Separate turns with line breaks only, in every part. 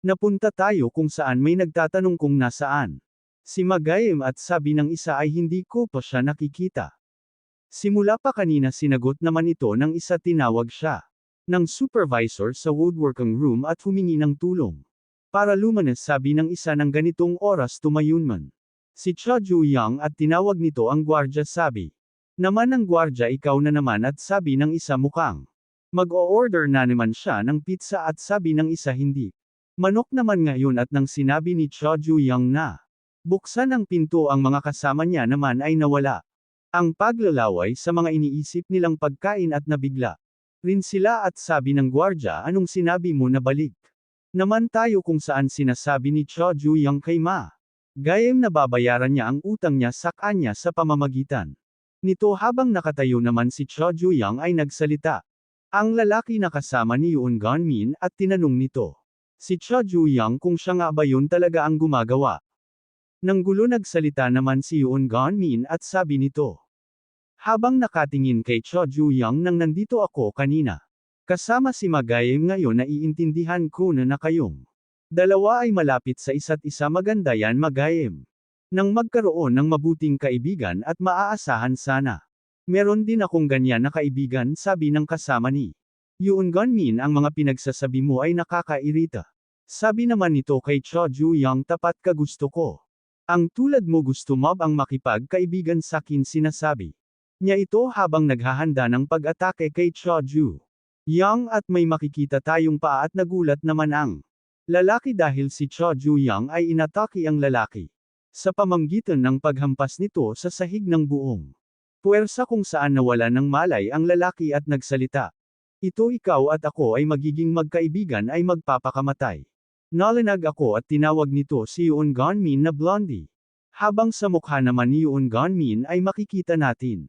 Napunta tayo kung saan may nagtatanong kung nasaan si Magayem at sabi ng isa ay hindi ko pa siya nakikita. Simula pa kanina sinagot naman ito ng isa tinawag siya ng supervisor sa woodworking room at humingi ng tulong. Para lumanas sabi ng isa ng ganitong oras tumayon man si Cha Ju-yang at tinawag nito ang gwardya sabi. Naman ng gwardya ikaw na naman at sabi ng isa mukhang mag-o-order na naman siya ng pizza at sabi ng isa hindi. Manok naman ngayon at nang sinabi ni Cha Ju-yang na buksan ang pinto ang mga kasama niya naman ay nawala. Ang paglalaway sa mga iniisip nilang pagkain at nabigla rin sila at sabi ng gwardya anong sinabi mo na balik naman tayo kung saan sinasabi ni Cha Ju-yang kay Ma. Gayem na babayaran niya ang utang niya sa kanya sa pamamagitan nito habang nakatayo naman si Cha Ju-yang ay nagsalita. Ang lalaki na kasama ni Yoon Gun-min at tinanong nito si Cha Ju-yang kung siya nga ba yun talaga ang gumagawa. Nang gulo nagsalita naman si Yoon Gun-min at sabi nito. Habang nakatingin kay Cha Ju-yang nang nandito ako kanina. Kasama si Magayem ngayon naiintindihan ko na kayong dalawa ay malapit sa isa't isa maganda yan Magayem. Nang magkaroon ng mabuting kaibigan at maaasahan sana. Meron din akong ganyan na kaibigan sabi ng kasama ni Yoon Gun-min ang mga pinagsasabi mo ay nakakairita. Sabi naman nito kay Cha Ju-yang tapat ka gusto ko. Ang tulad mo gusto mo ang makipagkaibigan sakin sinasabi niya ito habang naghahanda ng pag-atake kay Cha Ju-yang at may makikita tayong paa at nagulat naman ang lalaki dahil si Cha Ju-yang ay inatake ang lalaki sa pamamagitan ng paghampas nito sa sahig ng buong puwersa kung saan nawala ng malay ang lalaki at nagsalita. Ito ikaw at ako ay magiging magkaibigan ay magpapakamatay. Nalanag ako at tinawag nito si Yoon Gun-min na blondie. Habang sa mukha naman ni Yoon Gun-min ay makikita natin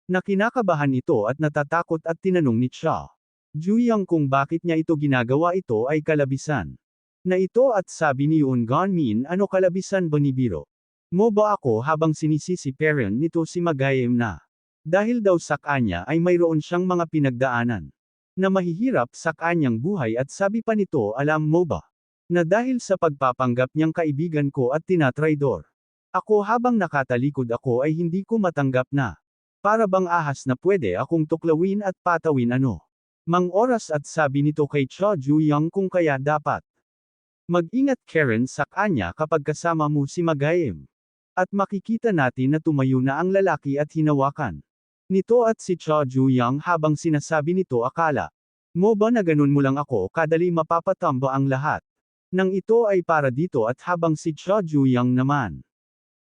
na kinakabahan ito at natatakot at tinanong ni Cha Ju-yang kung bakit niya ito ginagawa ito ay kalabisan na ito at sabi ni Yoon Gun-min ano kalabisan ba ni biro mo ba ako habang sinisisi parent nito si Magayem na dahil daw sa kanya ay mayroon siyang mga pinagdaanan na mahihirap sa kanyang buhay at sabi pa nito alam mo ba na dahil sa pagpapanggap niyang kaibigan ko at tinatraidor ako habang nakatalikod ako ay hindi ko matanggap na para bang ahas na pwede akong tuklawin at patawin ano mang oras at sabi nito kay Cha Ju-yang kung kaya dapat mag-ingat Karen sa kanya kapag kasama mo si Magayem. At makikita natin na tumayo na ang lalaki at hinawakan nito at si Cha Ju-yang habang sinasabi nito akala mo ba na ganun mo lang ako kadali mapapatamba ang lahat. Nang ito ay para dito at habang si Cha Ju-yang naman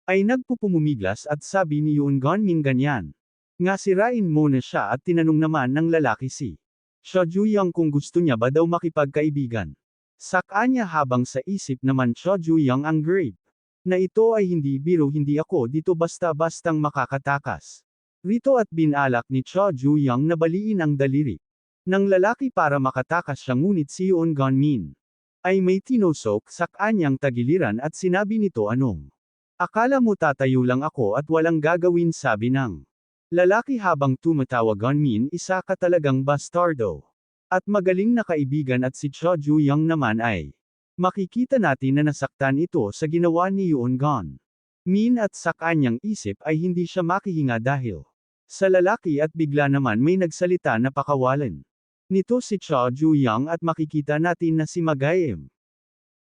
ay nagpupumumiglas at sabi ni Yoon Gun-min ganyan. Nga sirain mo na siya at tinanong naman ng lalaki si Cha Ju-yang kung gusto niya ba daw makipagkaibigan. Sa kanya habang sa isip naman Cha Ju-yang ang grave na ito ay hindi biro hindi ako dito basta-bastang makakatakas. Rito at binalak ni Cha Ju-yang na baliin ang daliri ng lalaki para makatakas siya ngunit si Yoon Gun-min ay may tinusok sa kanyang tagiliran at sinabi nito anong akala mo tatayo lang ako at walang gagawin sabi ng lalaki habang tumatawa Gun-min isa ka talagang bastardo at magaling na kaibigan at si Cha Ju-yang naman ay makikita natin na nasaktan ito sa ginawa ni Yoon Gun-min at sa kanyang isip ay hindi siya makihinga dahil sa lalaki at bigla naman may nagsalita na pakawalan nito si Cha Ju-yang at makikita natin na si Magayem.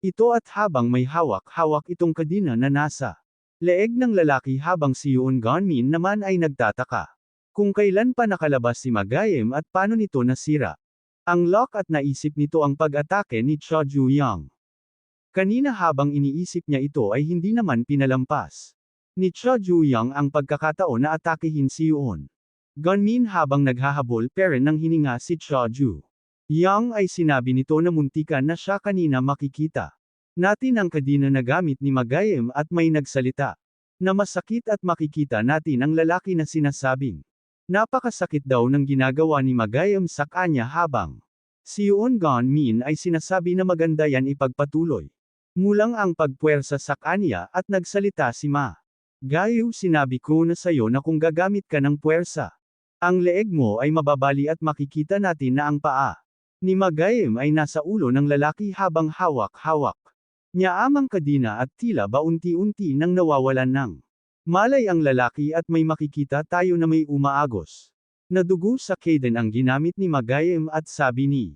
Ito at habang may hawak-hawak itong kadina na nasa leeg ng lalaki habang si Yoon Gun-min naman ay nagtataka kung kailan pa nakalabas si Magayem at paano nito nasira ang lock at naisip nito ang pag-atake ni Cha Ju-yang. Kanina habang iniisip niya ito ay hindi naman pinalampas ni Cha Ju-yang ang pagkakataon na atakehin si Yoon Gun-min habang naghahabol pero nang hininga si Cha Ju-yang ay sinabi nito na muntikan na siya kanina makikita natin ang kadina na gamit ni Magayem at may nagsalita na masakit at makikita natin ang lalaki na sinasabing napakasakit daw ng ginagawa ni Magayem sa kanya habang si Yoon Gun-min ay sinasabi na maganda yan ipagpatuloy. Mulang ang pagpuwersa sa kanya at nagsalita si Ma. Gayo sinabi ko na sayo na kung gagamit ka ng puwersa, ang leeg mo ay mababali at makikita natin na ang paa ni Magayem ay nasa ulo ng lalaki habang hawak-hawak niya amang kadina at tila ba unti-unti nang nawawalan ng malay ang lalaki at may makikita tayo na may umaagos na dugo sa Kaden ang ginamit ni Magayem at sabi ni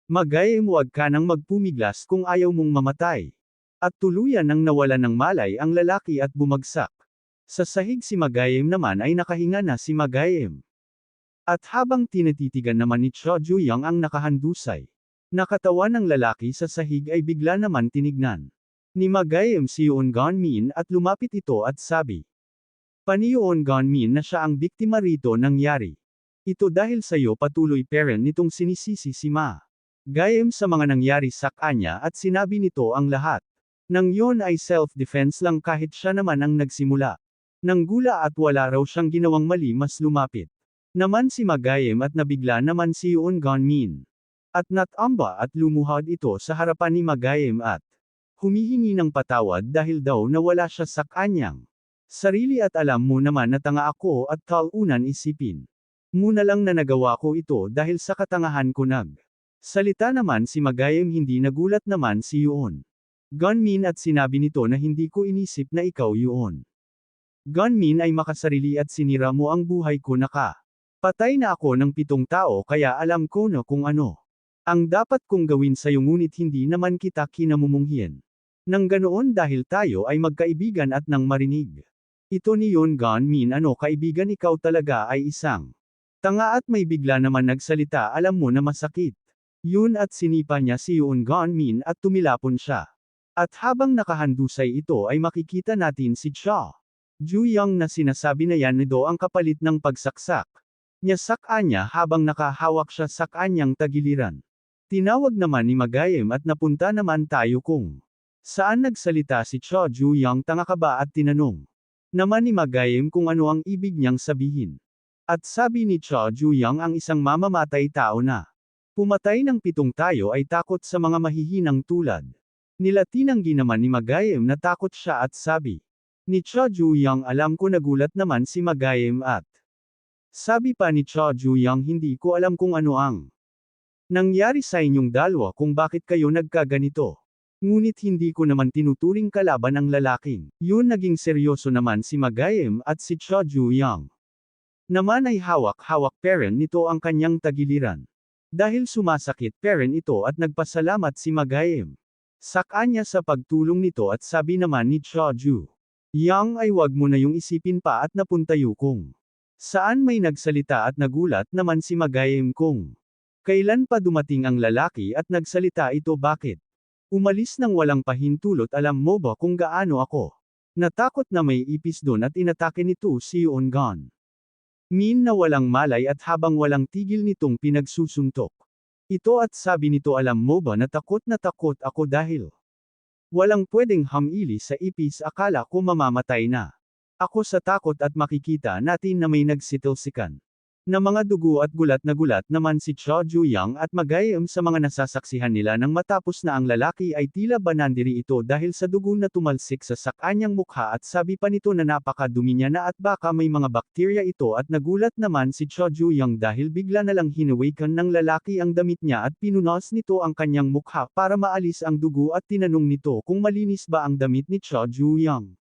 Magayem, huwag ka nang magpumiglas kung ayaw mong mamatay. At tuluyan nang nawalan ng malay ang lalaki at bumagsak. Sa sahig si Magayem naman ay nakahinga na si Magayem. At habang tinatitigan naman ni Cho Juyang ang nakahandusay, nakatawa ng lalaki sa sahig ay bigla naman tinignan ni Magayem si Yoon Gonmin at lumapit ito at sabi, "Pani Yoon Gonmin na siya ang biktima rito nangyari. Ito dahil sa iyo patuloy parent nitong sinisisi si Ma Gayem sa mga nangyari sa kanya at sinabi nito ang lahat. Nang yon ay self-defense lang kahit siya naman ang nagsimula. Nang gula at wala raw siyang ginawang mali mas lumapit naman si Magayem at nabigla naman si Yoon Gonmin. At natamba at lumuhod ito sa harapan ni Magayem at humihingi ng patawad dahil daw nawala siya sa kanyang sarili at alam mo naman na tanga ako at talunan isipin. Muna lang na nagawa ko ito dahil sa katangahan ko salita naman si Magayem hindi nagulat naman si Yoon Gonmin at sinabi nito na hindi ko inisip na ikaw Yoon Gonmin ay makasarili at sinira mo ang buhay ko patay na ako ng 7 tao kaya alam ko na kung ano ang dapat kong gawin sa'yo ngunit hindi naman kita kinamumunghin. Nang ganoon dahil tayo ay magkaibigan at nang marinig ito ni Yoon Gonmin ano kaibigan ikaw talaga ay isang tanga at may bigla naman nagsalita alam mo na masakit. Yun at sinipa niya si Yoon Gonmin at tumilapon siya. At habang nakahandusay ito ay makikita natin si Cho Juyang na sinasabi na yan ito ang kapalit ng pagsaksak niya sa kanya habang nakahawak siya sa kanyang tagiliran. Tinawag naman ni Magayem at napunta naman tayo kung saan nagsalita si Cho Juyang tanga ka ba at tinanong naman ni Magayem kung ano ang ibig niyang sabihin. At sabi ni Cho Juyang ang isang mamamatay tao na pumatay ng 7 tayo ay takot sa mga mahihinang tulad nila tinanggi naman ni Magayem na takot siya at sabi ni Cho Juyang alam ko nagulat naman si Magayem at sabi pa ni Cho Juyang hindi ko alam kung ano ang nangyari sa inyong dalawa kung bakit kayo nagkaganito. Ngunit hindi ko naman tinuturing kalaban ang lalaking yun naging seryoso naman si Magayem at si Cho Juyang naman ay hawak-hawak parent nito ang kanyang tagiliran. Dahil sumasakit parent ito at nagpasalamat si Magayem sa kanya sa pagtulong nito at sabi naman ni Cho Juyang ay wag mo na yung isipin pa at napuntayo kung saan may nagsalita at nagulat naman si Magayem kung kailan pa dumating ang lalaki at nagsalita ito bakit umalis nang walang pahintulot alam mo ba kung gaano ako natakot na may ipis doon at inatake nito si Yoon Gonmin na walang malay at habang walang tigil nitong pinagsusuntok ito at sabi nito alam mo ba na takot ako dahil walang pwedeng hamili sa ipis akala ko mamamatay na ako sa takot at makikita natin na may nagsitilsikan na mga dugo at gulat naman si Cho Juyang at Magayem sa mga nasasaksihan nila nang matapos na ang lalaki ay tila ba nandiri ito dahil sa dugo na tumalsik sa kanyang mukha at sabi pa nito na napakadumi niya na at baka may mga bakterya ito at nagulat naman si Cho Juyang dahil bigla na lang hinawakan ng lalaki ang damit niya at pinunos nito ang kanyang mukha para maalis ang dugo at tinanong nito kung malinis ba ang damit ni Cho Juyang.